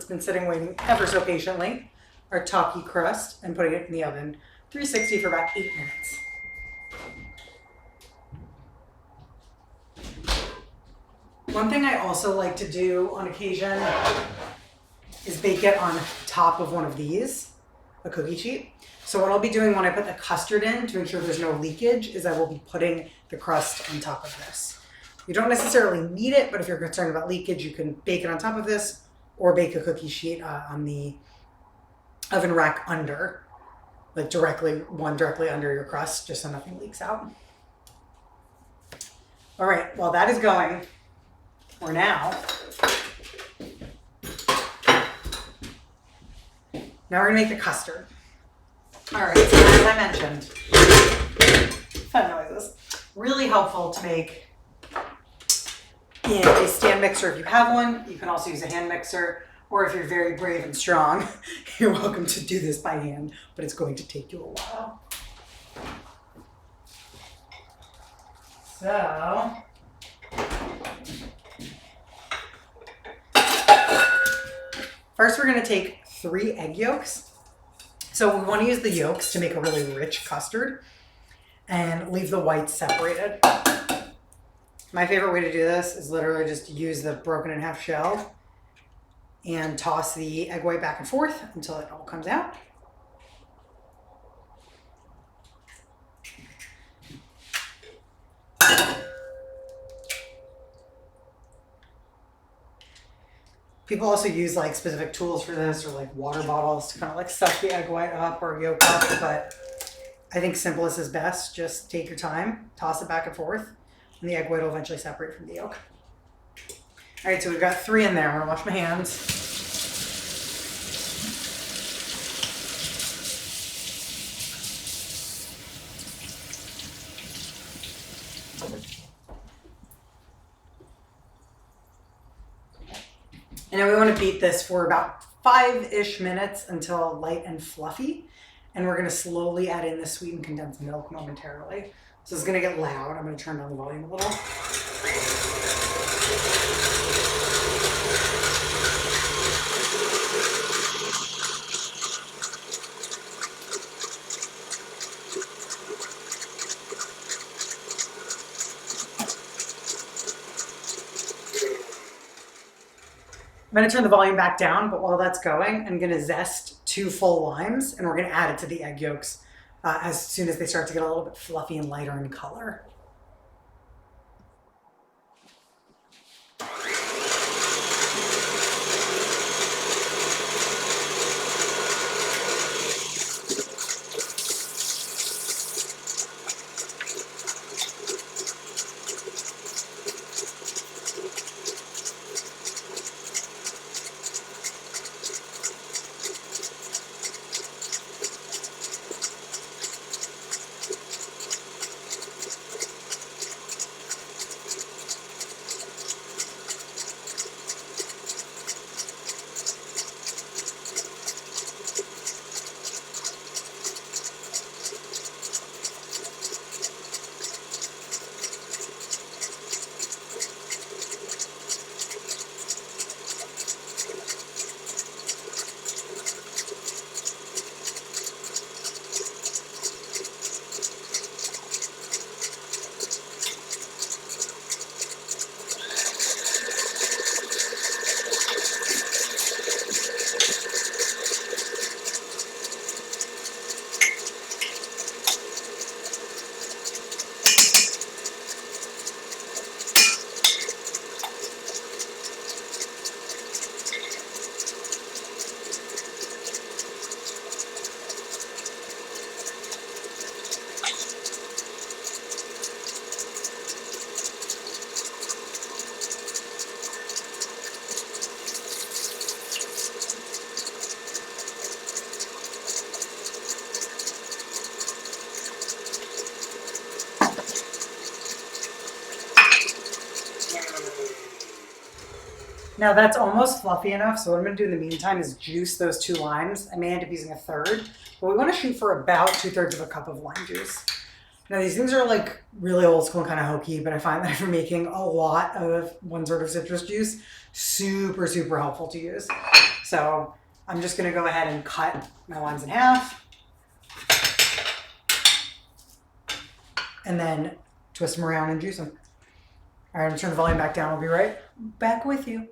been sitting waiting ever so patiently, our Taki crust, and putting it in the oven, 360 for about 8 minutes. One thing I also like to do on occasion is bake it on top of one of these, a cookie sheet. So what I'll be doing when I put the custard in to ensure there's no leakage is I will be putting the crust on top of this. You don't necessarily need it, but if you're concerned about leakage, you can bake it on top of this or bake a cookie sheet on the oven rack under, like directly under your crust, just so nothing leaks out. All right, while that is going, now we're gonna make the custard. All right, so as I mentioned, fun noises. Really helpful to make in a stand mixer if you have one. You can also use a hand mixer, or if you're very brave and strong, you're welcome to do this by hand, but it's going to take you a while. So, first we're gonna take 3 egg yolks. So we want to use the yolks to make a really rich custard and leave the whites separated. My favorite way to do this is literally just use the broken in half shell and toss the egg white back and forth until it all comes out. People also use like specific tools for this, or like water bottles to kind of like suck the egg white up or yolk up, but I think simplest is best. Just take your time, toss it back and forth, and the egg white will eventually separate from the yolk. All right, so we've got 3 in there. I'm gonna wash my hands. And then we want to beat this for about 5-ish minutes until light and fluffy. And we're going to slowly add in the sweetened condensed milk momentarily. So it's going to get loud. I'm going to turn down the volume a little. I'm going to turn the volume back down, but while that's going, I'm going to zest 2 full limes, and we're going to add it to the egg yolks as soon as they start to get a little bit fluffy and lighter in color. Now that's almost fluffy enough, so what I'm going to do in the meantime is juice those 2 limes. I may end up using a third, but we want to shoot for about 2/3 of a cup of lime juice. Now these things are like really old school and kind of hokey, but I find that if you're making a lot of one sort of citrus juice, super, super helpful to use. So I'm just gonna go ahead and cut my limes in half. And then twist them around and juice them. All right, I'm gonna turn the volume back down. I'll be right back with you.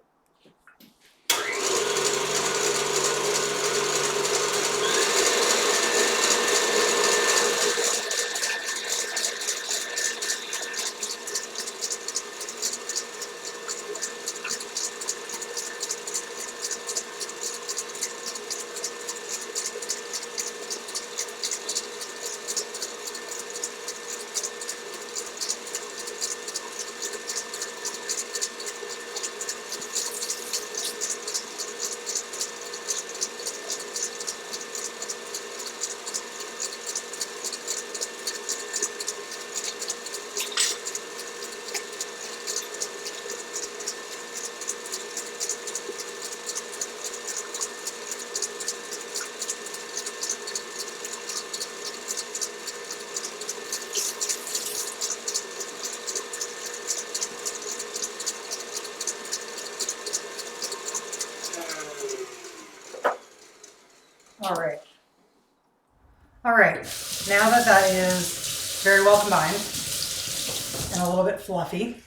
All right, now that that is very well combined and a little bit fluffy,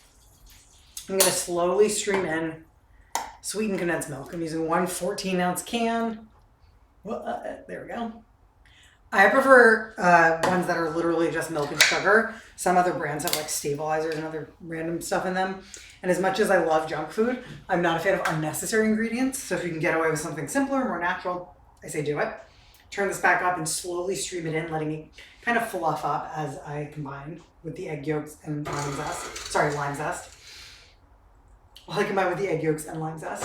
I'm gonna slowly stream in sweetened condensed milk. I'm using one 14-ounce can. There we go. I prefer ones that are literally just milk and sugar. Some other brands have like stabilizers and other random stuff in them. And as much as I love junk food, I'm not a fan of unnecessary ingredients. So if you can get away with something simpler, more natural, I say do it. Turn this back up and slowly stream it in, letting it kind of fluff up as I combine with the egg yolks and lime zest. Sorry, lime zest. While I combine with the egg yolks and lime zest.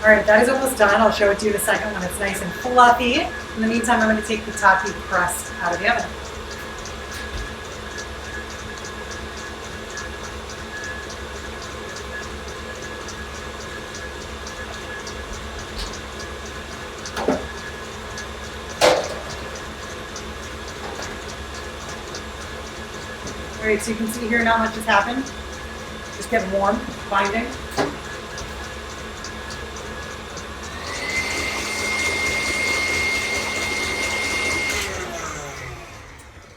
All right, that is almost done. I'll show it to you in a second when it's nice and fluffy. In the meantime, I'm going to take the Taki crust out of the oven. All right, so you can see here not much has happened. Just getting warm, binding.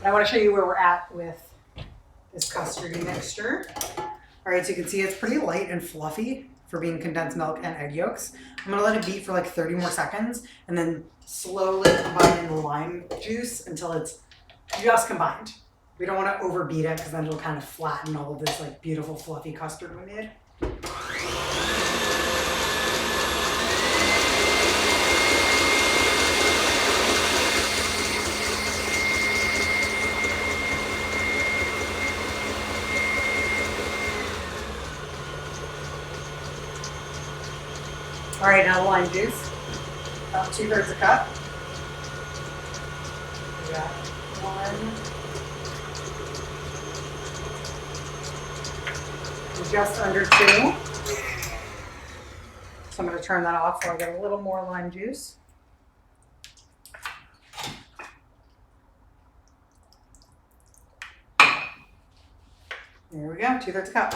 I want to show you where we're at with this custardy mixture. All right, so you can see it's pretty light and fluffy for being condensed milk and egg yolks. I'm gonna let it beat for like 30 more seconds and then slowly combine in the lime juice until it's just combined. We don't want to overbeat it because then it'll kind of flatten all of this like beautiful fluffy custard we made. All right, now the lime juice, about 2/3 a cup. We got one, just under 2. So I'm going to turn that off so I get a little more lime juice. There we go, 2/3 cup.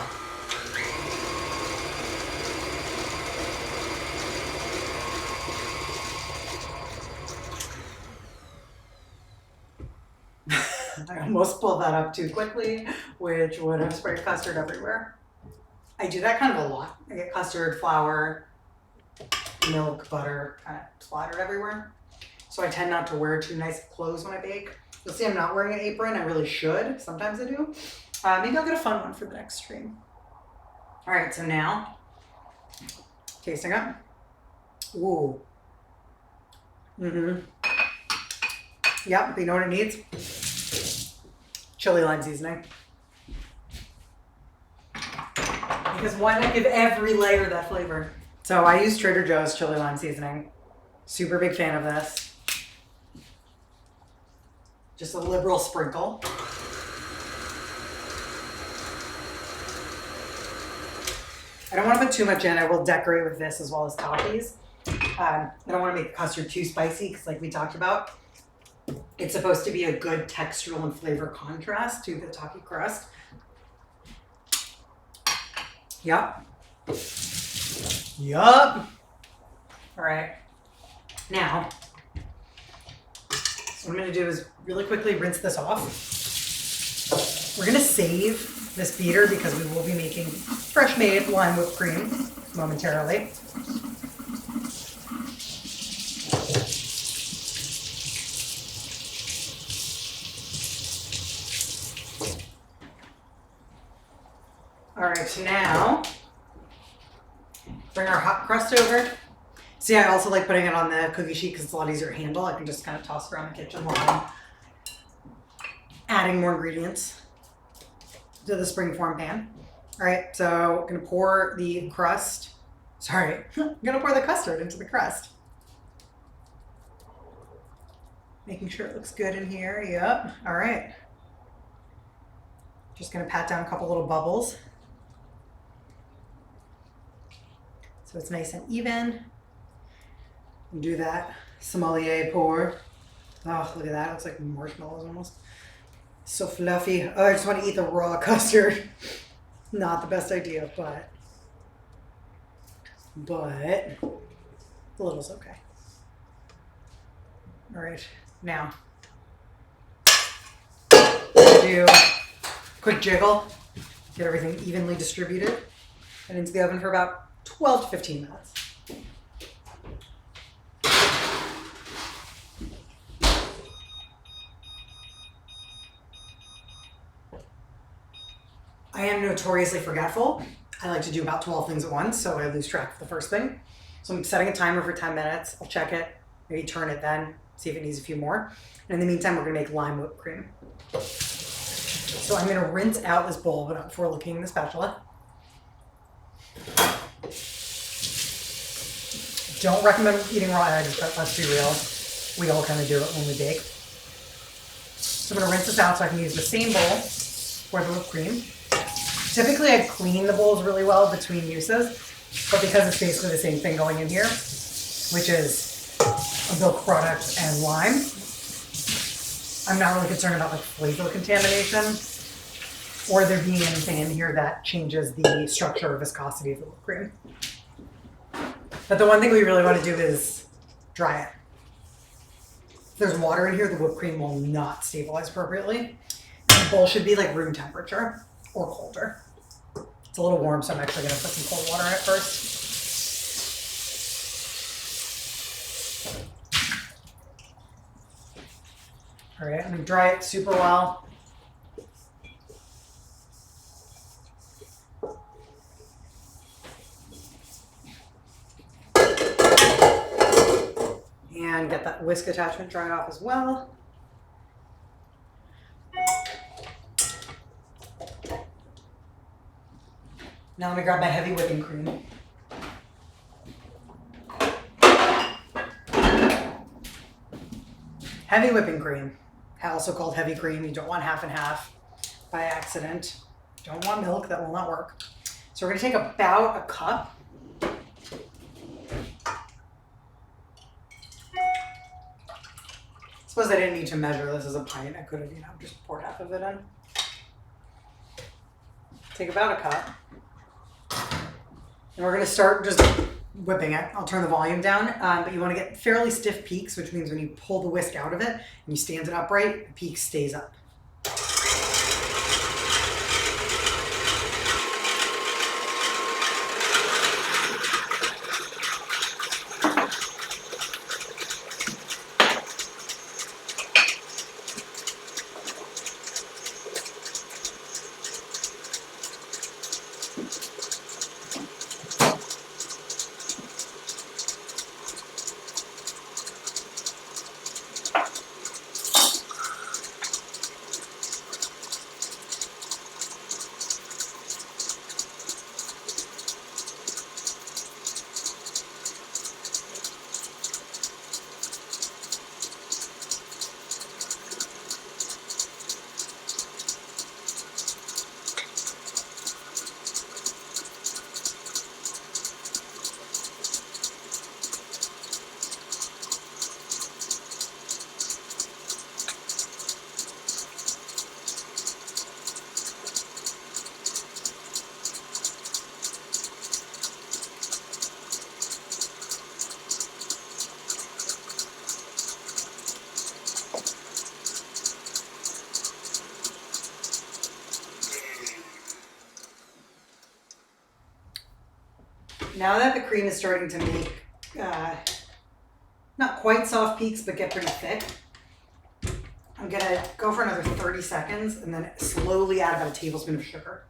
I almost pulled that up too quickly, which would have sprayed custard everywhere. I do that kind of a lot. I get custard, flour, milk, butter, kind of splattered everywhere. So I tend not to wear too nice clothes when I bake. You'll see I'm not wearing an apron. I really should. Sometimes I do. Maybe I'll get a fun one for the next stream. All right, so now, tasting it. Ooh. Mm-hmm. Yep, but you know what it needs? Chili lime seasoning. Because why not give every layer that flavor? So I use Trader Joe's chili lime seasoning. Super big fan of this. Just a liberal sprinkle. I don't want to put too much in. I will decorate with this as well as Takis. I don't want to make the custard too spicy because like we talked about, it's supposed to be a good textural and flavor contrast to the Taki crust. Yup. Yup. All right. Now, what I'm going to do is really quickly rinse this off. We're going to save this beater because we will be making fresh made lime whipped cream momentarily. All right, so now bring our hot crust over. See, I also like putting it on the cookie sheet because it's a lot easier to handle. I can just kind of toss it around the kitchen while I'm adding more ingredients to the springform pan. All right, so I'm gonna pour the crust. Sorry, I'm gonna pour the custard into the crust. Making sure it looks good in here. Yep. All right. Just gonna pat down a couple little bubbles so it's nice and even. Do that sommelier pour. Oh, look at that. It looks like marshmallows almost. So fluffy. Oh, I just want to eat the raw custard. Not the best idea, but the little's okay. All right, now do a quick jiggle, get everything evenly distributed, and into the oven for about 12 to 15 minutes. I am notoriously forgetful. I like to do about 12 things at once, so I lose track of the first thing. So I'm setting a timer for 10 minutes. I'll check it, maybe turn it then, see if it needs a few more. And in the meantime, we're gonna make lime whipped cream. So I'm gonna rinse out this bowl before looking in the spatula. Don't recommend eating raw eggs, but let's be real. We all kind of do it when we bake. So I'm gonna rinse this out so I can use the same bowl for the whipped cream. Typically, I clean the bowls really well between uses, but because it's basically the same thing going in here, which is a milk product and lime, I'm not really concerned about like flavor contamination or there being anything in here that changes the structure or viscosity of the whipped cream. But the one thing we really want to do is dry it. If there's water in here, the whipped cream will not stabilize appropriately. The bowl should be like room temperature or colder. It's a little warm, so I'm actually going to put some cold water in it first. All right, I'm going to dry it super well. And get that whisk attachment dried off as well. Now let me grab my heavy whipping cream. Heavy whipping cream, also called heavy cream. You don't want half and half by accident. Don't want milk, that will not work. So we're gonna take about a cup. Suppose I didn't need to measure this as a pint. I could have, just poured half of it in. Take about a cup. And we're gonna start just whipping it. I'll turn the volume down, but you wanna get fairly stiff peaks, which means when you pull the whisk out of it and you stand it upright, the peak stays up. Now that the cream is starting to make not quite soft peaks, but get pretty thick, I'm gonna go for another 30 seconds and then slowly add about a tablespoon of sugar.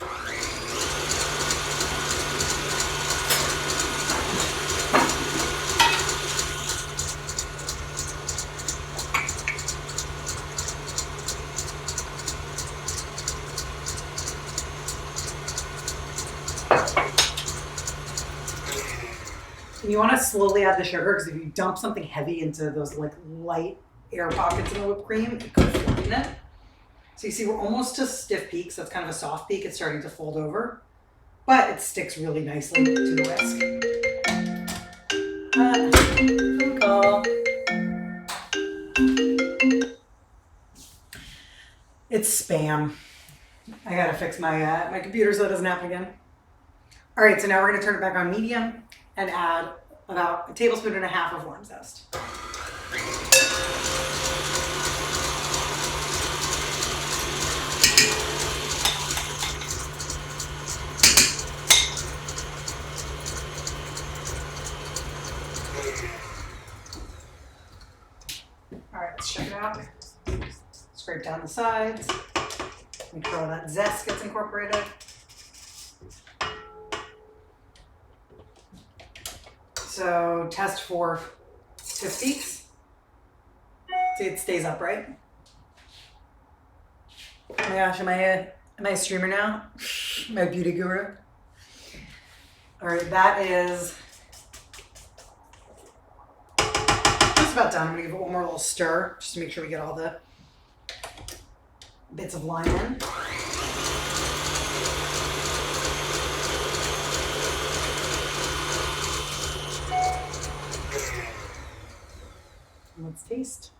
And you want to slowly add the sugar because if you dump something heavy into those like light air pockets in the whipped cream, it could flatten it. So you see we're almost to stiff peaks. That's kind of a soft peak. It's starting to fold over, but it sticks really nicely to the whisk. Good call. It's spam. I gotta fix my my computer so it doesn't happen again. All right, so now we're gonna turn it back on medium and add about 1.5 tablespoons of lime zest. All right, let's check it out. Scrape down the sides. Make sure all that zest gets incorporated. So test for stiff peaks. See, it stays upright. Oh my gosh, am I a streamer now? Am I a beauty guru? All right, that is just about done. I'm gonna give it one more little stir just to make sure we get all the bits of lime in. Let's taste.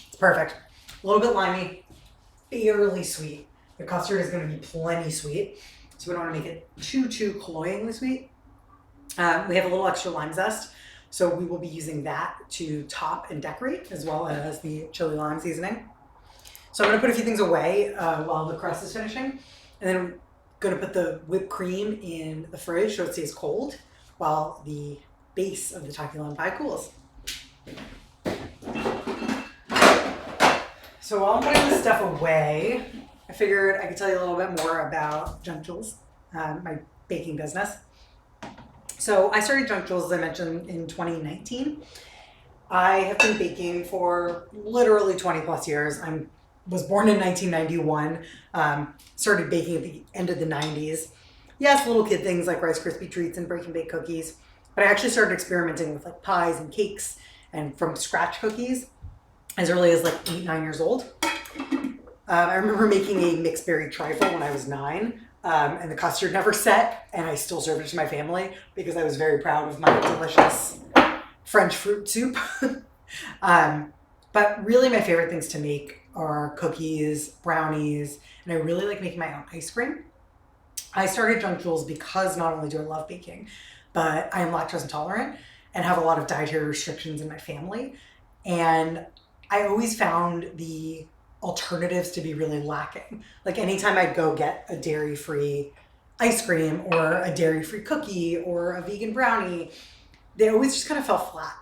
It's perfect. A little bit limey, fairly sweet. The custard is going to be plenty sweet, so we don't want to make it too cloyingly sweet. We have a little extra lime zest, so we will be using that to top and decorate, as well as the chili lime seasoning. So I'm going to put a few things away while the crust is finishing, and then I'm going to put the whipped cream in the fridge so it stays cold while the base of the Taki Lime Pie cools. So while I'm putting this stuff away, I figured I could tell you a little bit more about Junk Jules, my baking business. So I started Junk Jules, as I mentioned, in 2019. I have been baking for literally 20 plus years. I was born in 1991, started baking at the end of the 90s. Yes, little kid things like Rice Krispie treats and break and bake cookies, but I actually started experimenting with like pies and cakes and from scratch cookies as early as like 8, 9 years old. I remember making a mixed berry trifle when I was 9, and the custard never set, and I still served it to my family because I was very proud of my delicious French fruit soup. But really my favorite things to make are cookies, brownies, and I really like making my own ice cream. I started Junk Jules because not only do I love baking, but I am lactose intolerant and have a lot of dietary restrictions in my family. And I always found the alternatives to be really lacking. Like anytime I'd go get a dairy-free ice cream or a dairy-free cookie or a vegan brownie, they always just kind of fell flat.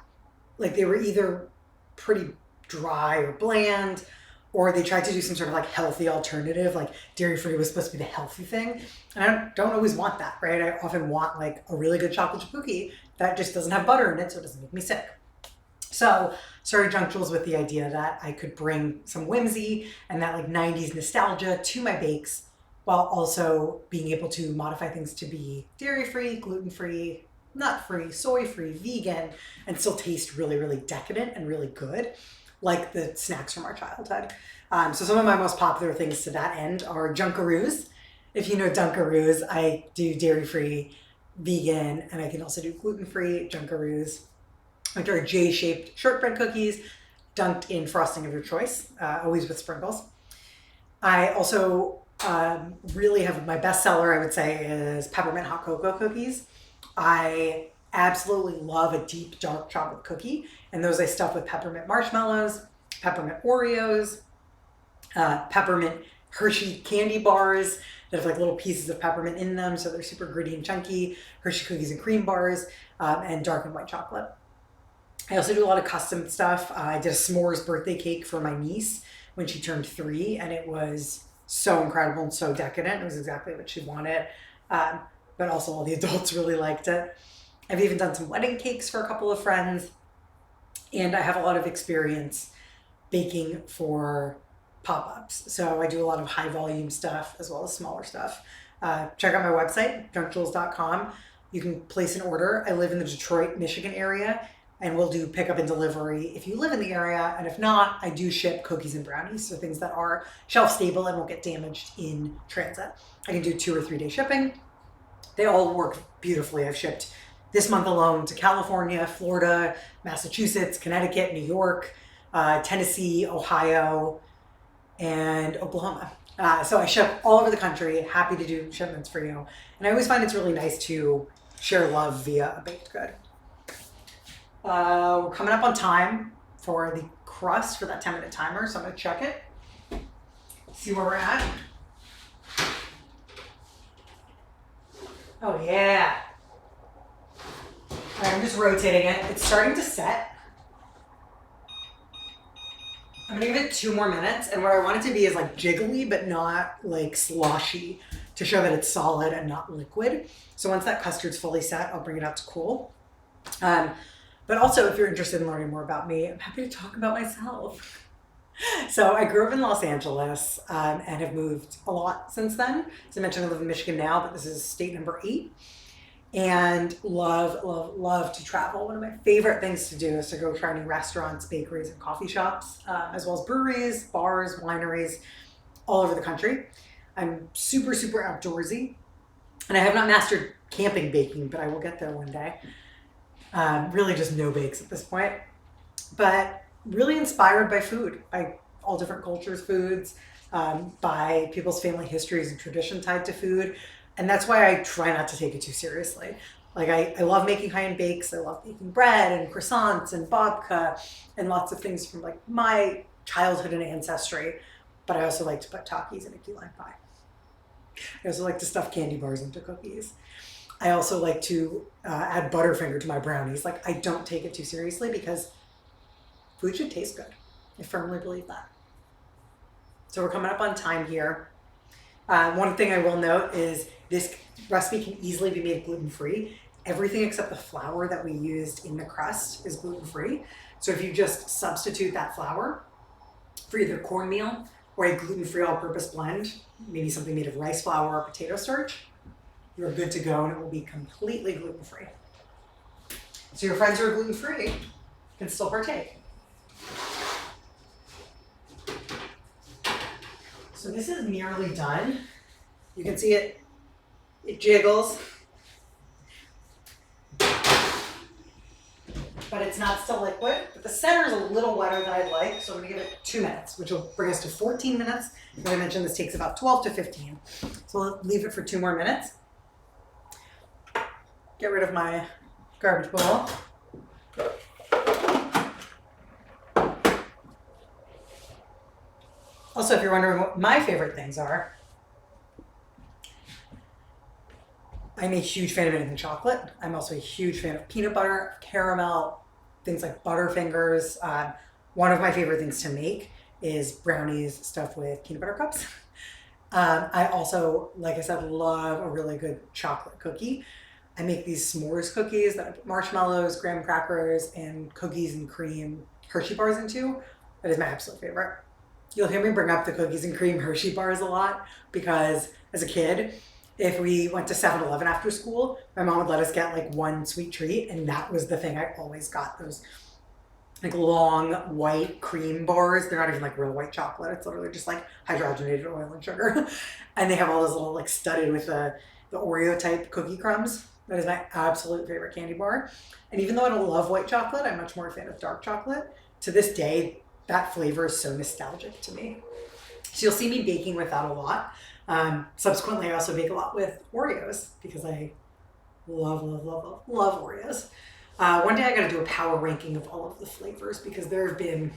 Like they were either pretty dry or bland, or they tried to do some sort of like healthy alternative, like dairy free was supposed to be the healthy thing. And I don't always want that, right? I often want like a really good chocolate chip cookie that just doesn't have butter in it, so it doesn't make me sick. So started Junk Jules with the idea that I could bring some whimsy and that like 90s nostalgia to my bakes while also being able to modify things to be dairy free, gluten free, nut free, soy free, vegan, and still taste really, really decadent and really good, like the snacks from our childhood. So some of my most popular things to that end are Junkaroos. If you know Dunkaroos, I do dairy free, vegan, and I can also do gluten free Junkaroos, which are J-shaped shortbread cookies dunked in frosting of your choice, always with sprinkles. I also really have my best seller, I would say, is peppermint hot cocoa cookies. I absolutely love a deep dark chocolate cookie, and those I stuff with peppermint marshmallows, peppermint Oreos, peppermint Hershey candy bars that have like little pieces of peppermint in them, so they're super gritty and chunky, Hershey cookies and cream bars, and dark and white chocolate. I also do a lot of custom stuff. I did a s'mores birthday cake for my niece when she turned 3, and it was so incredible and so decadent. It was exactly what she wanted, but also all the adults really liked it. I've even done some wedding cakes for a couple of friends, and I have a lot of experience baking for pop-ups. So I do a lot of high volume stuff as well as smaller stuff. Check out my website, junkjules.com. You can place an order. I live in the Detroit, Michigan area, and we'll do pickup and delivery if you live in the area. And if not, I do ship cookies and brownies, so things that are shelf stable and won't get damaged in transit. I can do 2 or 3 day shipping. They all work beautifully. I've shipped this month alone to California, Florida, Massachusetts, Connecticut, New York, Tennessee, Ohio, and Oklahoma. So I ship all over the country, happy to do shipments for you. And I always find it's really nice to share love via a baked good. We're coming up on time for the crust for that 10-minute timer, so I'm gonna check it, see where we're at. Oh yeah. All right, I'm just rotating it. It's starting to set. I'm gonna give it 2 more minutes, and what I want it to be is like jiggly, but not like sloshy, to show that it's solid and not liquid. So once that custard's fully set, I'll bring it out to cool. But also, if you're interested in learning more about me, I'm happy to talk about myself. So I grew up in Los Angeles and have moved a lot since then. As I mentioned, I live in Michigan now, but this is state number 8. And love to travel. One of my favorite things to do is to go try new restaurants, bakeries, and coffee shops, as well as breweries, bars, wineries, all over the country. I'm super outdoorsy, and I have not mastered camping baking, but I will get there one day. Really just no bakes at this point, but really inspired by food, by all different cultures' foods, by people's family histories and tradition tied to food. And that's why I try not to take it too seriously. Like I love making high-end bakes. I love baking bread and croissants and babka and lots of things from like my childhood and ancestry. But I also like to put Takis in a key lime pie. I also like to stuff candy bars into cookies. I also like to add Butterfinger to my brownies. Like I don't take it too seriously because food should taste good. I firmly believe that. So we're coming up on time here. One thing I will note is this recipe can easily be made gluten-free. Everything except the flour that we used in the crust is gluten-free. So if you just substitute that flour for either cornmeal or a gluten-free all-purpose blend, maybe something made of rice flour or potato starch, you're good to go and it will be completely gluten-free. So your friends who are gluten-free can still partake. So this is nearly done. You can see it jiggles. But but it's not still liquid. But the center is a little wetter than I'd like, so I'm gonna give it 2 minutes, which will bring us to 14 minutes. As I mentioned, this takes about 12 to 15. So we'll leave it for 2 more minutes. Get rid of my garbage bowl. Also, if you're wondering what my favorite things are, I'm a huge fan of anything chocolate. I'm also a huge fan of peanut butter, caramel, things like Butterfingers. One of my favorite things to make is brownies stuffed with peanut butter cups. I also, like I said, love a really good chocolate cookie. I make these s'mores cookies that I put marshmallows, graham crackers, and cookies and cream Hershey bars into. That is my absolute favorite. You'll hear me bring up the cookies and cream Hershey bars a lot because as a kid, if we went to 7-Eleven after school, my mom would let us get like one sweet treat, and that was the thing I always got, those like long white cream bars. They're not even like real white chocolate. It's literally just like hydrogenated oil and sugar. And they have all those little like studded with the Oreo type cookie crumbs. That is my absolute favorite candy bar. And even though I don't love white chocolate, I'm much more a fan of dark chocolate. To this day, that flavor is so nostalgic to me. So you'll see me baking with that a lot. Subsequently, I also bake a lot with Oreos because I love Oreos. One day I got to do a power ranking of all of the flavors because there have been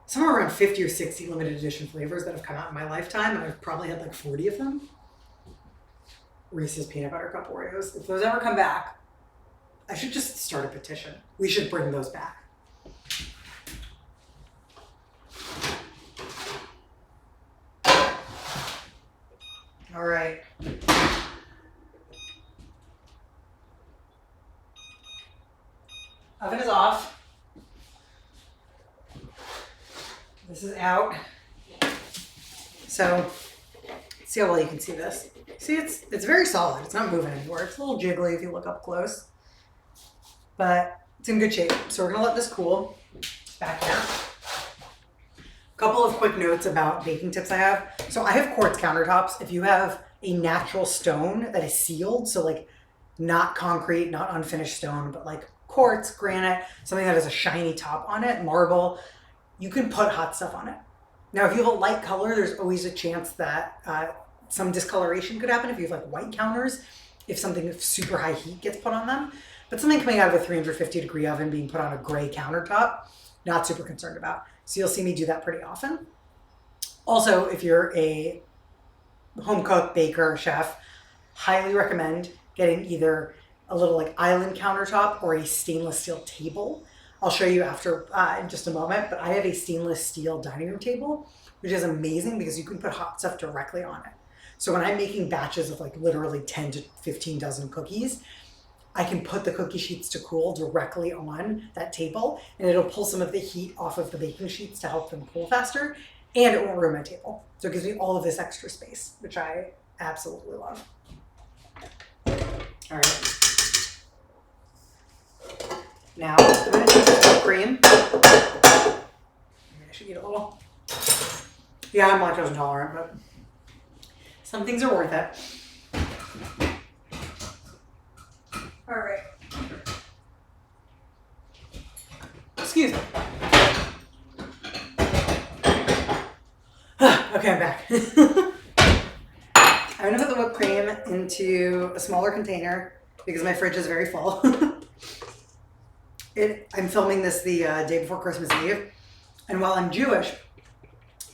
somewhere around 50 or 60 limited edition flavors that have come out in my lifetime, and I've probably had like 40 of them. Reese's Peanut Butter Cup Oreos. If those ever come back, I should just start a petition. We should bring those back. All right. Oven is off. This is out. So, see how well you can see this. See, it's very solid. It's not moving anywhere. It's a little jiggly if you look up close, but it's in good shape. So we're gonna let this cool back here. A couple of quick notes about baking tips I have. So I have quartz countertops. If you have a natural stone that is sealed, so like not concrete, not unfinished stone, but like quartz, granite, something that has a shiny top on it, marble, you can put hot stuff on it. Now, if you have a light color, there's always a chance that some discoloration could happen if you have like white counters, if something with super high heat gets put on them. But something coming out of a 350-degree oven being put on a gray countertop, not super concerned about. So you'll see me do that pretty often. Also, if you're a home cook, baker, chef, highly recommend getting either a little like island countertop or a stainless steel table. I'll show you after in just a moment, but I have a stainless steel dining room table, which is amazing because you can put hot stuff directly on it. So when I'm making batches of like literally 10 to 15 dozen cookies, I can put the cookie sheets to cool directly on that table, and it'll pull some of the heat off of the baking sheets to help them cool faster, and it won't ruin my table. So it gives me all of this extra space, which I absolutely love. All right. Now, I'm going to take some cream. Maybe I should eat a little. Yeah, I'm lactose intolerant, but some things are worth it. All right. Excuse me. Okay, I'm back. I'm gonna put the whipped cream into a smaller container because my fridge is very full. I'm filming this the day before Christmas Eve, and while I'm Jewish,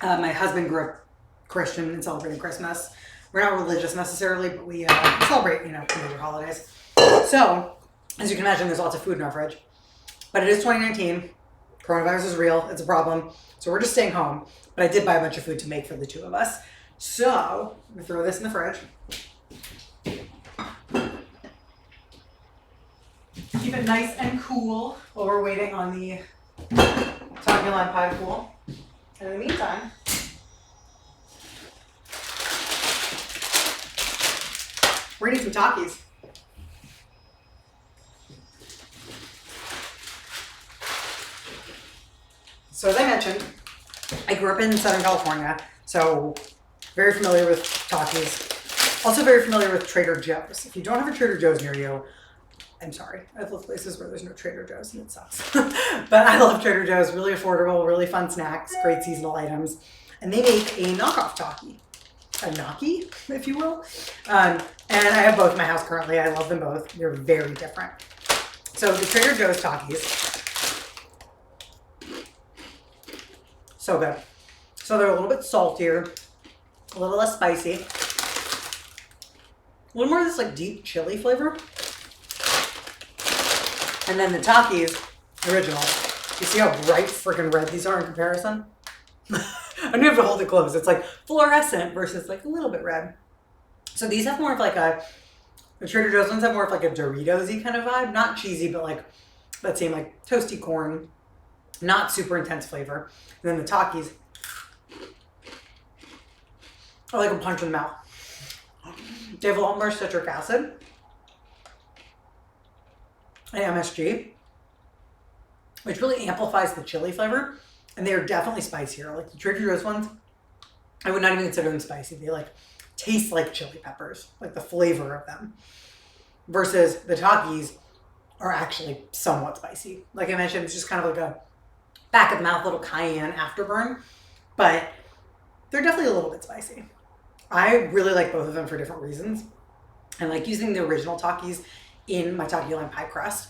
my husband grew up Christian and celebrating Christmas. We're not religious necessarily, but we celebrate, major holidays. So, as you can imagine, there's lots of food in our fridge. But it is 2019. Coronavirus is real. It's a problem. So we're just staying home. But I did buy a bunch of food to make for the two of us. So, I'm going to throw this in the fridge. Keep it nice and cool while we're waiting on the Taki Lime Pie to cool. And in the meantime, we're eating some Takis. So as I mentioned, I grew up in Southern California, so very familiar with Takis. Also very familiar with Trader Joe's. If you don't have a Trader Joe's near you, I'm sorry, I love places where there's no Trader Joe's and it sucks. But I love Trader Joe's, really affordable, really fun snacks, great seasonal items. And they make a knockoff Taki, a gnocchi, if you will. And I have both in my house currently. I love them both. They're very different. So the Trader Joe's Takis, so good. So they're a little bit saltier, a little less spicy, a little more of this like deep chili flavor. And then the Takis, original. You see how bright freaking red these are in comparison? I don't have to hold it close. It's like fluorescent versus like a little bit red. So these have more of like the Trader Joe's ones have more of like a Doritos-y kind of vibe. Not cheesy, but like that same like toasty corn, not super intense flavor. And then the Takis are like a punch in the mouth. They have a lot more citric acid and MSG, which really amplifies the chili flavor. And they are definitely spicier. Like the Trader Joe's ones, I would not even consider them spicy. They like taste like chili peppers, like the flavor of them. Versus the Takis are actually somewhat spicy. Like I mentioned, it's just kind of like a back of the mouth little cayenne afterburn, but they're definitely a little bit spicy. I really like both of them for different reasons. I like using the original Takis in my Taki Lime Pie crust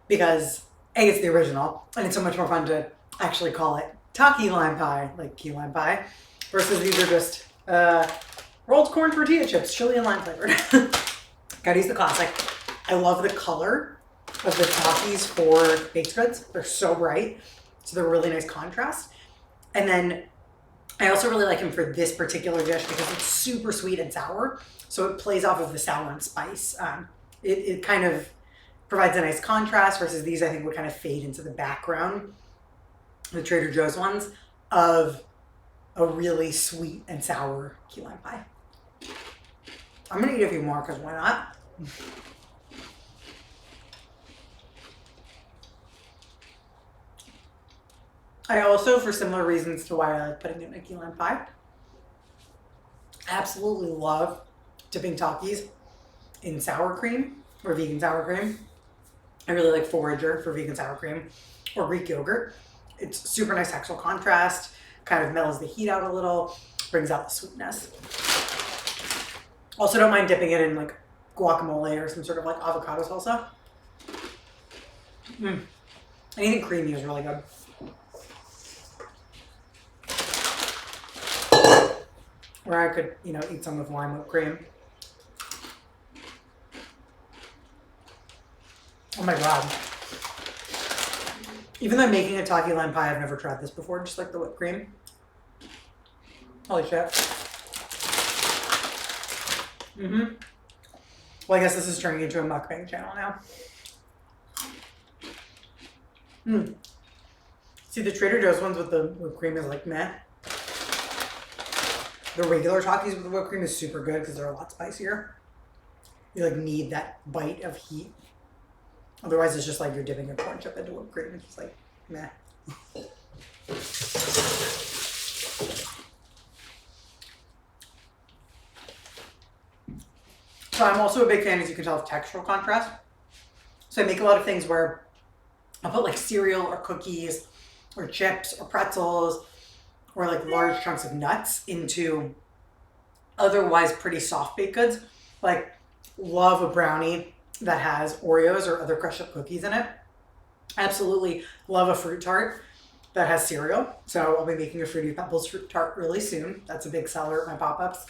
because A, it's the original, and it's so much more fun to actually call it Taki Lime Pie, like key lime pie, versus these are just rolled corn tortilla chips, chili and lime flavored. Gotta use the classic. I love the color of the Takis for baked goods. They're so bright, so they're a really nice contrast. And then I also really like them for this particular dish because it's super sweet and sour, so it plays off of the sour and spice. It kind of provides a nice contrast versus these I think would kind of fade into the background, the Trader Joe's ones, of a really sweet and sour key lime pie. I'm gonna eat a few more because why not? I also, for similar reasons to why I like putting it in a key lime pie, absolutely love dipping Takis in sour cream or vegan sour cream. I really like Forager for vegan sour cream or Greek yogurt. It's super nice textural contrast, kind of mellows the heat out a little, brings out the sweetness. Also don't mind dipping it in like guacamole or some sort of like avocado salsa. Anything creamy is really good. Or I could, eat some with lime whipped cream. Oh my God. Even though I'm making a Taki Lime Pie, I've never tried this before, just like the whipped cream. Holy shit. Well, I guess this is turning into a mukbang channel now. See, the Trader Joe's ones with the whipped cream is like meh. The regular Takis with the whipped cream is super good because they're a lot spicier. You like need that bite of heat. Otherwise, it's just like you're dipping a corn chip into whipped cream. It's just like meh. So I'm also a big fan, as you can tell, of textural contrast. So I make a lot of things where I'll put like cereal or cookies or chips or pretzels or like large chunks of nuts into otherwise pretty soft baked goods. Like love a brownie that has Oreos or other crushed up cookies in it. Absolutely love a fruit tart that has cereal. So I'll be making a Fruity Pebbles fruit tart really soon. That's a big seller at my pop-ups.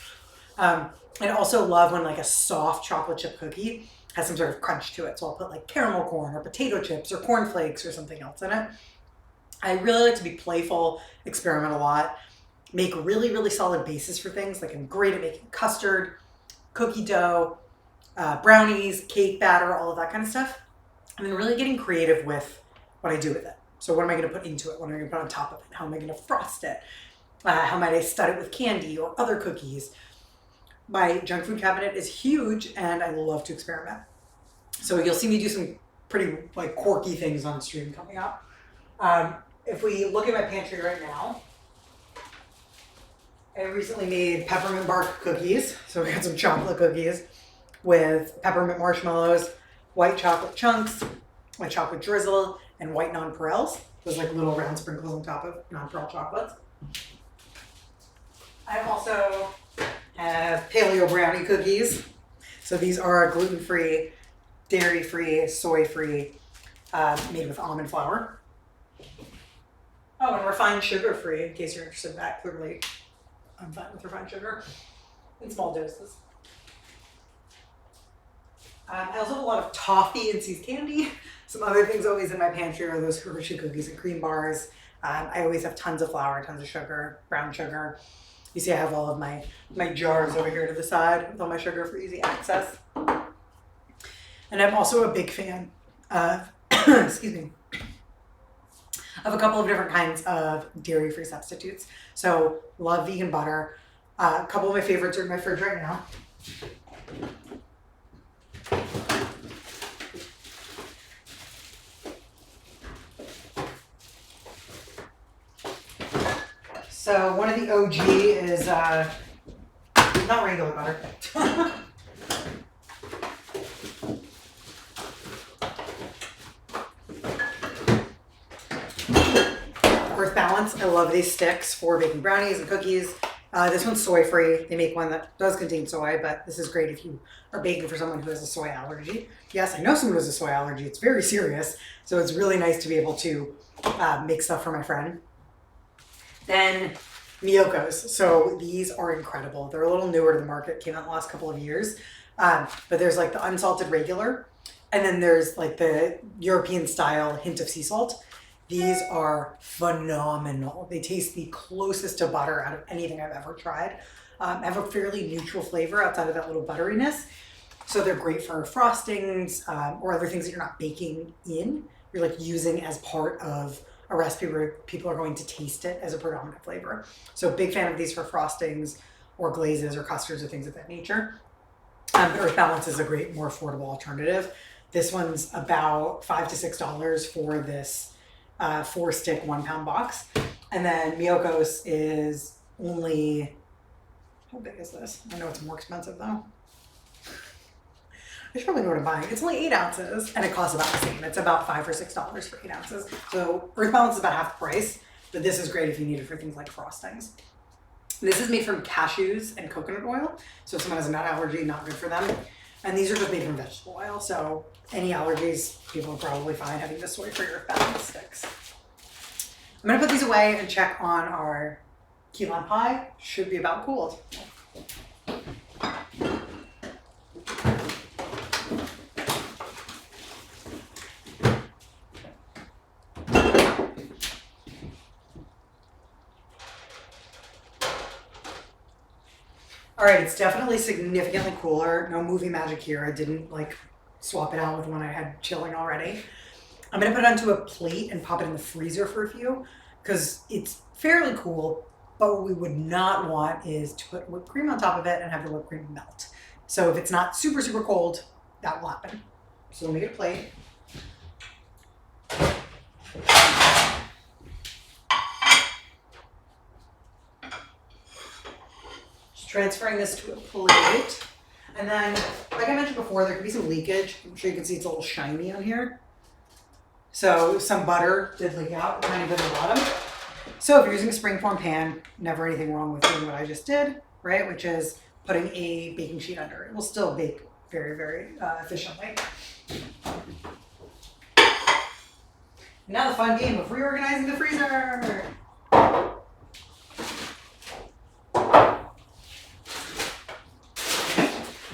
I also love when like a soft chocolate chip cookie has some sort of crunch to it. So I'll put like caramel corn or potato chips or corn flakes or something else in it. I really like to be playful, experiment a lot, make really, really solid bases for things. Like I'm great at making custard, cookie dough, brownies, cake batter, all of that kind of stuff. And then really getting creative with what I do with it. So what am I going to put into it? What am I going to put on top of it? How am I going to frost it? How might I stud it with candy or other cookies? My junk food cabinet is huge and I love to experiment. So you'll see me do some pretty like quirky things on stream coming up. If we look at my pantry right now, I recently made peppermint bark cookies. So we had some chocolate cookies with peppermint marshmallows, white chocolate chunks, white chocolate drizzle, and white nonpareils. Those like little round sprinkles on top of nonpareil chocolates. I also have paleo brownie cookies. So these are gluten-free, dairy-free, soy-free, made with almond flour. Oh, and refined sugar-free, in case you're interested in that. Clearly, I'm fine with refined sugar in small doses. I also have a lot of toffee and seized candy. Some other things always in my pantry are those Hershey cookies and cream bars. I always have tons of flour, tons of sugar, brown sugar. You see I have all of my jars over here to the side with all my sugar for easy access. And I'm also a big fan of, excuse me, of a couple of different kinds of dairy-free substitutes. So love vegan butter. A couple of my favorites are in my fridge right now. So one of the OG is not regular butter. Earth Balance. I love these sticks for baking brownies and cookies. This one's soy free. They make one that does contain soy, but this is great if you are baking for someone who has a soy allergy. Yes, I know someone who has a soy allergy. It's very serious. So it's really nice to be able to make stuff for my friend. Then Miyoko's. So these are incredible. They're a little newer to the market, came out in the last couple of years. But there's like the unsalted regular, and then there's like the European style hint of sea salt. These are phenomenal. They taste the closest to butter out of anything I've ever tried. Have a fairly neutral flavor outside of that little butteriness. So they're great for frostings or other things that you're not baking in. You're like using as part of a recipe where people are going to taste it as a predominant flavor. So big fan of these for frostings or glazes or custards or things of that nature. Earth Balance is a great, more affordable alternative. This one's about $5 to $6 for this 4-stick 1-pound box. And then Miyoko's is only, how big is this? I know it's more expensive though. I should probably know what I'm buying. It's only 8 ounces and it costs about the same. It's about $5 or $6 for 8 ounces. So Earth Balance is about half the price, but this is great if you need it for things like frostings. This is made from cashews and coconut oil. So if someone has a nut allergy, not good for them. And these are just made from vegetable oil. So any allergies, people are probably fine having the soy-free Earth Balance sticks. I'm gonna put these away and check on our key lime pie. Should be about cooled. All right, it's definitely significantly cooler. No movie magic here. I didn't like swap it out with one I had chilling already. I'm gonna put it onto a plate and pop it in the freezer for a few because it's fairly cool, but what we would not want is to put whipped cream on top of it and have the whipped cream melt. So if it's not super, super cold, that will happen. So let me get a plate. Transferring this to a plate. And then, like I mentioned before, there could be some leakage. I'm sure you can see it's a little shiny on here. So some butter did leak out kind of at the bottom. So if you're using a springform pan, never anything wrong with doing what I just did, right? Which is putting a baking sheet under. It will still bake very, very efficiently. Now the fun game of reorganizing the freezer.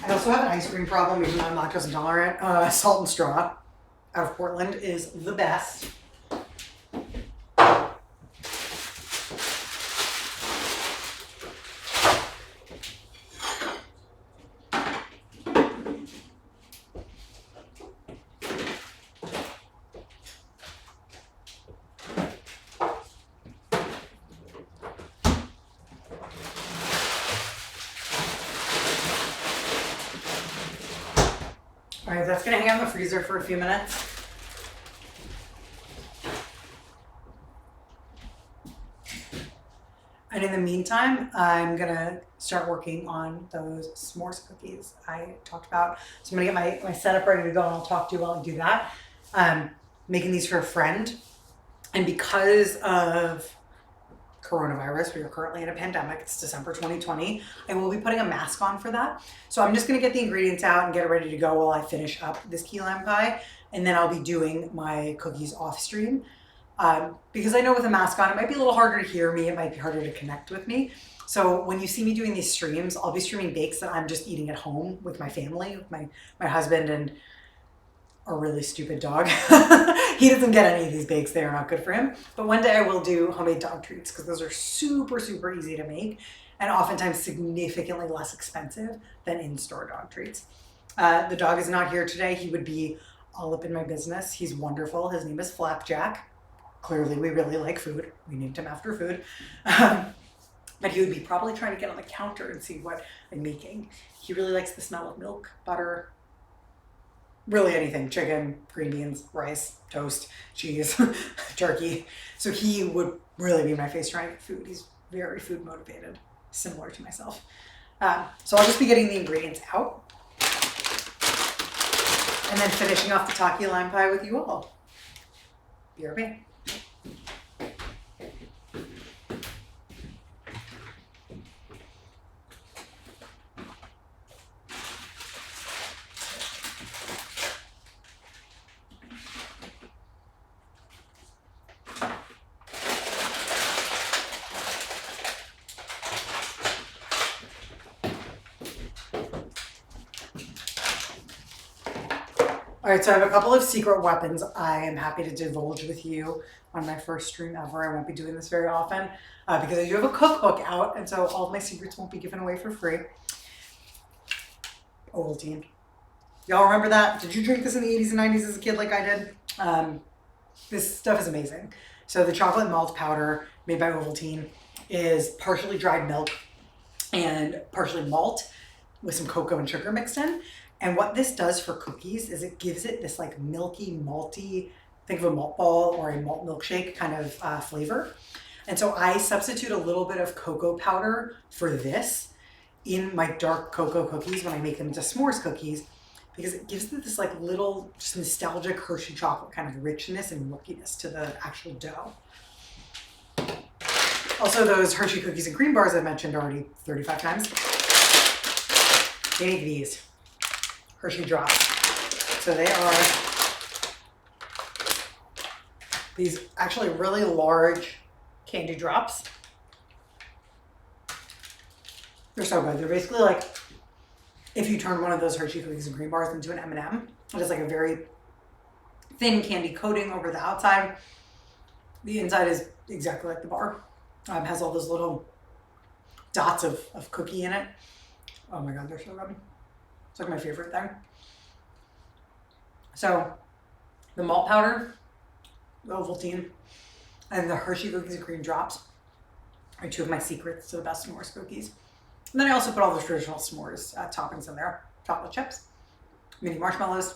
I also have an ice cream problem even though I'm lactose intolerant. Salt and Straw out of Portland is the best. All right, that's gonna hang out in the freezer for a few minutes. And in the meantime, I'm gonna start working on those s'mores cookies I talked about. So I'm gonna get my setup ready to go, and I'll talk to you while I do that. Making these for a friend. And because of coronavirus, we are currently in a pandemic, it's December 2020, I will be putting a mask on for that. So I'm just gonna get the ingredients out and get it ready to go while I finish up this key lime pie. And then I'll be doing my cookies off stream. Because I know with a mask on, it might be a little harder to hear me, it might be harder to connect with me. So when you see me doing these streams, I'll be streaming bakes that I'm just eating at home with my family, with my husband and a really stupid dog. He doesn't get any of these bakes, they are not good for him. But one day I will do homemade dog treats because those are super, super easy to make and oftentimes significantly less expensive than in-store dog treats. The dog is not here today. He would be all up in my business. He's wonderful. His name is Flapjack. Clearly, we really like food. We named him after food. But he would be probably trying to get on the counter and see what I'm making. He really likes the smell of milk, butter, really anything. Chicken, green beans, rice, toast, cheese, turkey. So he would really be my face trying to get food. He's very food motivated, similar to myself. So I'll just be getting the ingredients out and then finishing off the Taki Lime Pie with you all. BRB. All right, so I have a couple of secret weapons I am happy to divulge with you on my first stream ever. I won't be doing this very often because I do have a cookbook out, and so all of my secrets won't be given away for free. Ovaltine. Y'all remember that? Did you drink this in the 80s and 90s as a kid like I did? This stuff is amazing. So the chocolate malt powder made by Ovaltine is partially dried milk and partially malt with some cocoa and sugar mixed in. And what this does for cookies is it gives it this like milky, malty, think of a malt ball or a malt milkshake kind of flavor. And so I substitute a little bit of cocoa powder for this in my dark cocoa cookies when I make them into s'mores cookies, because it gives it this like little just nostalgic Hershey chocolate kind of richness and milkiness to the actual dough. Also, those Hershey cookies and cream bars I've mentioned already 35 times, they make these. Hershey drops. So they are these actually really large candy drops. They're so good. They're basically like if you turn one of those Hershey cookies and cream bars into an M&M. It has like a very thin candy coating over the outside. The inside is exactly like the bar. Has all those little dots of cookie in it. Oh my God, they're so good. It's like my favorite thing. So the malt powder, the Ovaltine, and the Hershey cookies and cream drops are two of my secrets to the best s'mores cookies. And then I also put all the traditional s'mores toppings in there. Chocolate chips, mini marshmallows,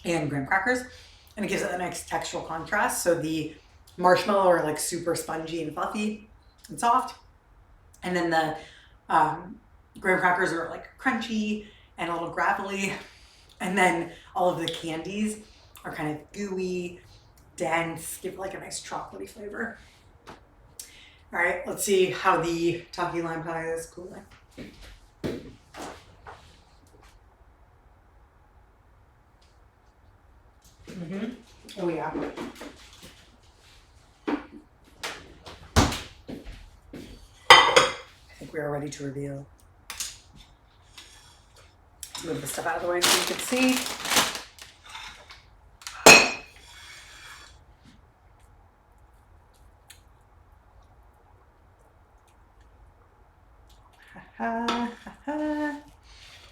and graham crackers. And it gives it a nice textural contrast. So the marshmallow are like super spongy and fluffy and soft. And then the graham crackers are like crunchy and a little gravelly. And then all of the candies are kind of gooey, dense, give it like a nice chocolatey flavor. All right, let's see how the Taki Lime Pie is cooling. Oh yeah. I think we are ready to reveal. Move the stuff out of the way so you can see.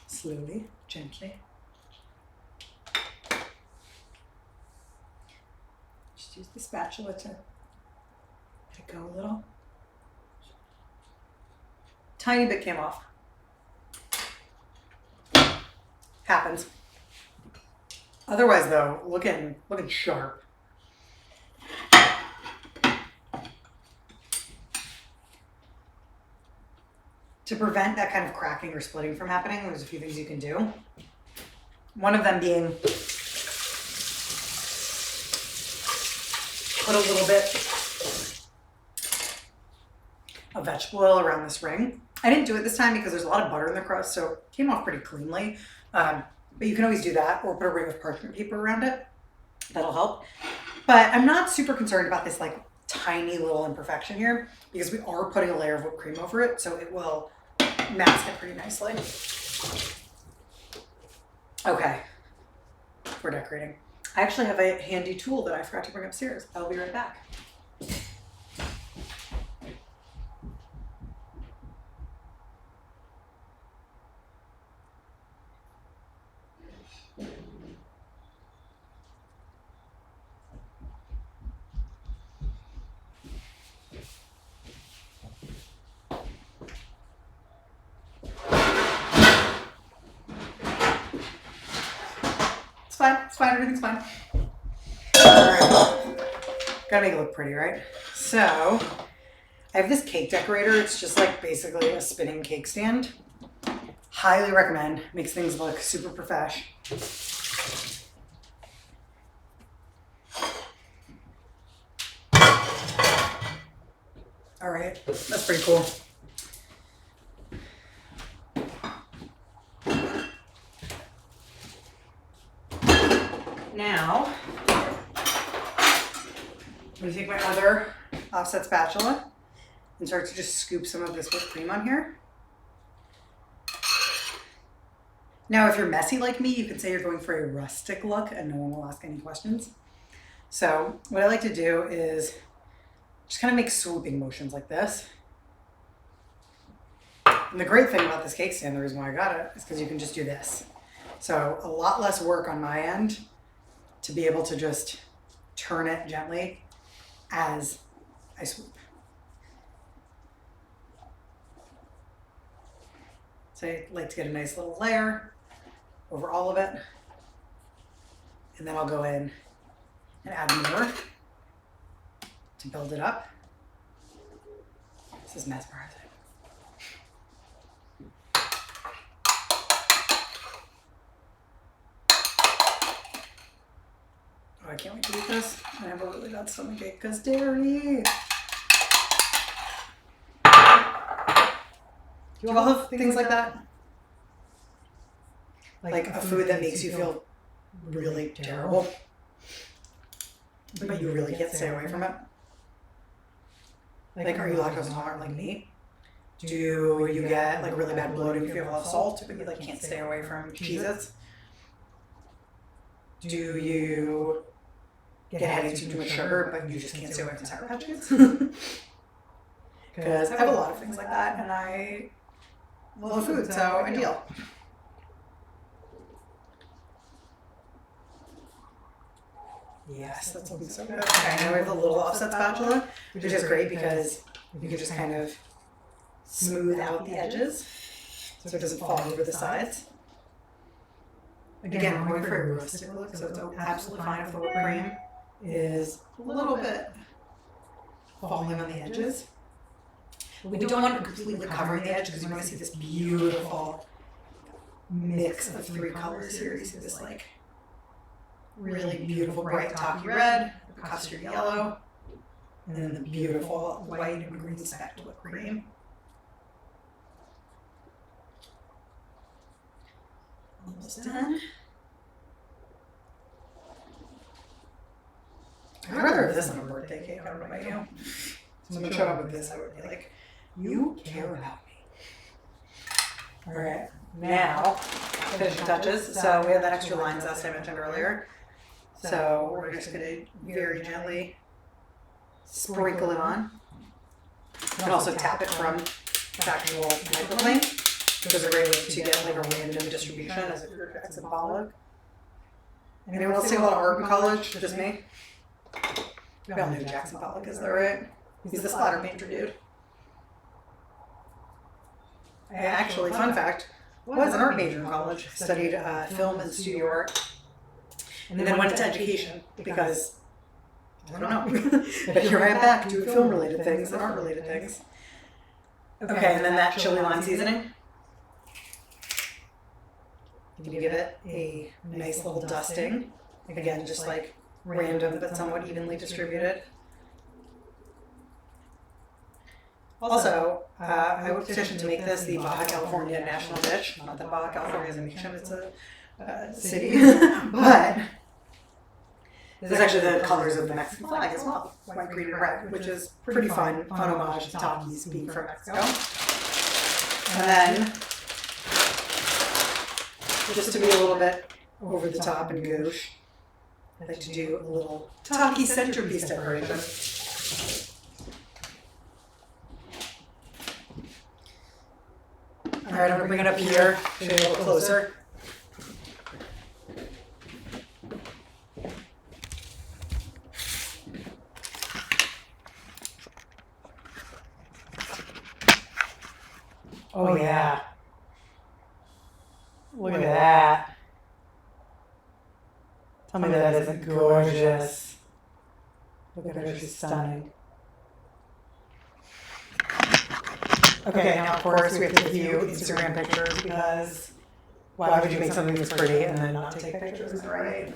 Slowly, gently. Just use the spatula to let it go a little. Tiny bit came off. Happens. Otherwise though, looking sharp. to prevent that kind of cracking or splitting from happening, there's a few things you can do. One of them being put a little bit of vegetable oil around this ring. I didn't do it this time because there's a lot of butter in the crust, so it came off pretty cleanly. But you can always do that, or put a ring of parchment paper around it. That'll help. But I'm not super concerned about this like tiny little imperfection here because we are putting a layer of whipped cream over it, so it will mask it pretty nicely. Okay, we're decorating. I actually have a handy tool that I forgot to bring upstairs. I'll be right back. It's fine, everything's fine. Alright, gotta make it look pretty, right? So, I have this cake decorator. It's just like basically a spinning cake stand. Highly recommend, makes things look super profesh. Alright, that's pretty cool. Now, I'm going to take my other offset spatula and start to just scoop some of this whipped cream on here. Now, if you're messy like me, you could say you're going for a rustic look and no one will ask any questions. So what I like to do is just kind of make swooping motions like this. And the great thing about this cake stand, the reason why I got it, is because you can just do this. So a lot less work on my end to be able to just turn it gently as I swoop. So I like to get a nice little layer over all of it. And then I'll go in and add more to build it up. This is mesmerizing. Oh, I can't wait to eat this. I have a really bad stomachache because dairy. Do you all have things like that? Like a food that makes you feel really terrible, but you really can't stay away from it? Like, are you lactose intolerant like me? Do you get like really bad bloating if you have a lot of salt, but you like can't stay away from Cheez-Its? Do you get headaches from too much sugar, but you just can't stay away from Sour Patch Kids? Because I have a lot of things like that, and I love food, so ideal. Yes, that's looking so good. Okay, now we have the little offset spatula, which is great because you can just kind of smooth out the edges so it doesn't fall over the sides. Again, I'm going for a rustic look, so it's absolutely fine if the whipped cream is a little bit falling on the edges. We don't want it completely covering the edge because you want to see this beautiful mix of three colors here. You see this like really beautiful bright Taki red, the custard yellow, and then the beautiful white and green specked whipped cream. Almost done. I'd rather have this on a birthday cake. I don't know about you. Someone showed up with this, I would be like, you care about me. All right, now finishing touches. So we have that extra line zest I mentioned earlier. So we're just going to very gently sprinkle it on. You can also tap it from the actual microplane, which is a great way to get like a random distribution as if you're Jackson Pollock. Anyone else take a lot of art in college? Just me? We all knew Jackson Pollock is, though, right? He's the splatter painter dude. I actually, fun fact, was an art major in college. Studied film and studio art. And then went into education because, I don't know. But here I am back doing film-related things and art-related things. Okay, and then that chili lime seasoning. You can give it a nice little dusting. Again, just like random but somewhat evenly distributed. Also, I would petition to make this the Baja California national dish. Not that Baja California is a nation, it's a city. But this is actually the colors of the Mexican flag as well. White, green, and red, which is pretty fun homage to Takis being from Mexico. And then, just to be a little bit over the top and gauche, I like to do a little Taki centerpiece decoration. All right, I'm gonna bring it up here, show you a little closer. Oh yeah. Look at that. Tell me that isn't gorgeous. Look at her, she's stunning. Okay, now of course we have to give you Instagram pictures because why would you make something this pretty and then not take pictures, right?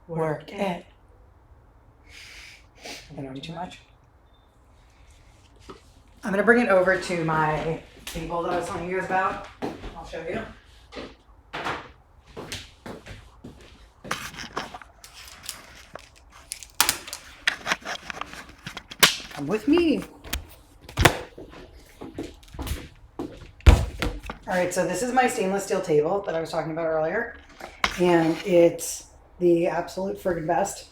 Work it. I don't do too much. I'm gonna bring it over to my table that I was telling you guys about. I'll show you. Come with me. All right, so this is my stainless steel table that I was talking about earlier, and it's the absolute friggin' best.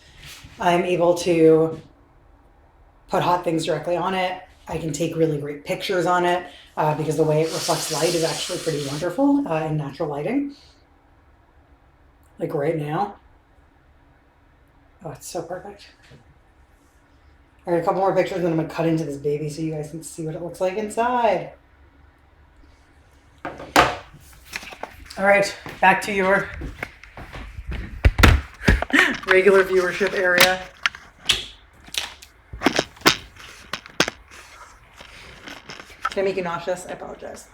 I'm able to put hot things directly on it. I can take really great pictures on it because the way it reflects light is actually pretty wonderful in natural lighting. Like right now. Oh, it's so perfect. All right, a couple more pictures, and then I'm gonna cut into this baby so you guys can see what it looks like inside. All right, back to your regular viewership area. Can I make you nauseous? I apologize.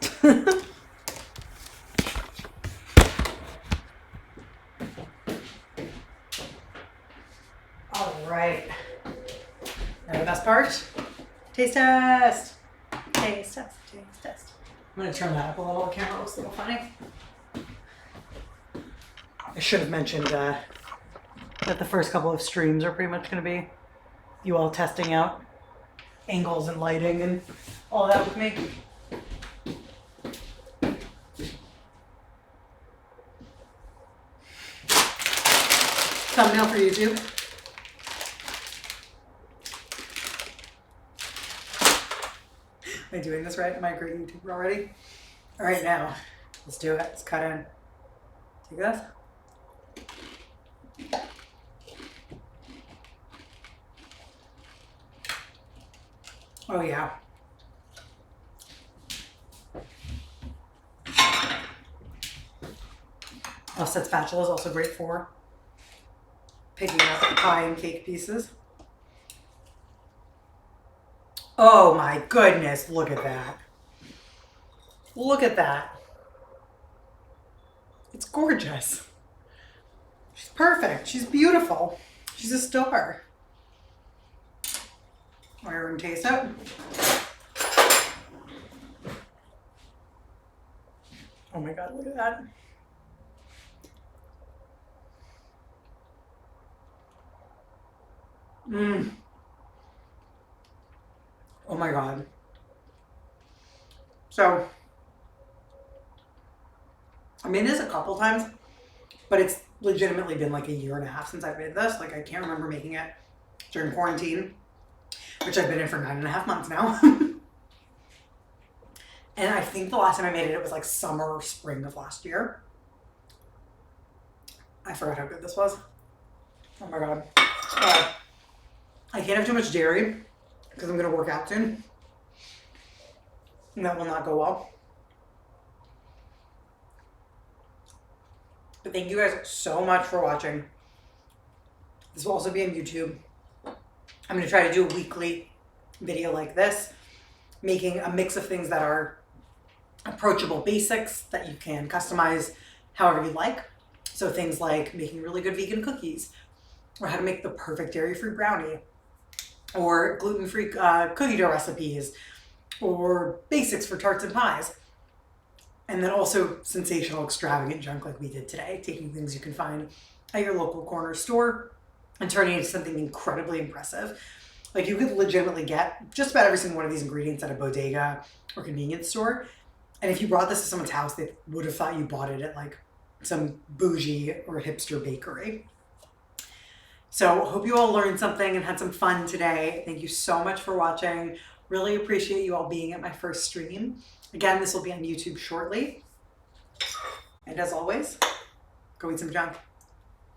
All right. Now the best part, taste test. Taste test, taste test. I'm gonna turn that up a little. The camera looks a little funny. I should have mentioned that the first couple of streams are pretty much gonna be you all testing out angles and lighting and all that with me. Thumbnail for YouTube. Am I doing this right? Am I a great YouTuber already? All right, now let's do it. Let's cut in. Take this. Oh yeah. Offset spatula is also great for picking up pie and cake pieces. Oh my goodness, look at that. Look at that. It's gorgeous. She's perfect. She's beautiful. She's a star. Wire and taste it. Oh my God, look at that. Mmm. Oh my God. So, I made this a couple times, but it's legitimately been like a year and a half since I've made this. Like I can't remember making it during quarantine, which I've been in for 9.5 months now. And I think the last time I made it, it was like summer or spring of last year. I forgot how good this was. Oh my God. I can't have too much dairy because I'm going to work out soon. And that will not go well. Thank you guys so much for watching. This will also be on YouTube. I'm going to try to do a weekly video like this, making a mix of things that are approachable basics that you can customize however you like. So things like making really good vegan cookies, or how to make the perfect dairy-free brownie, or gluten-free cookie dough recipes, or basics for tarts and pies. And then also sensational extravagant junk like we did today, taking things you can find at your local corner store and turning it into something incredibly impressive. Like, you could legitimately get just about every single one of these ingredients at a bodega or convenience store. And if you brought this to someone's house, they would have thought you bought it at like some bougie or hipster bakery. So hope you all learned something and had some fun today. Thank you so much for watching. Really appreciate you all being at my first stream. Again, this will be on YouTube shortly. And as always, go eat some junk.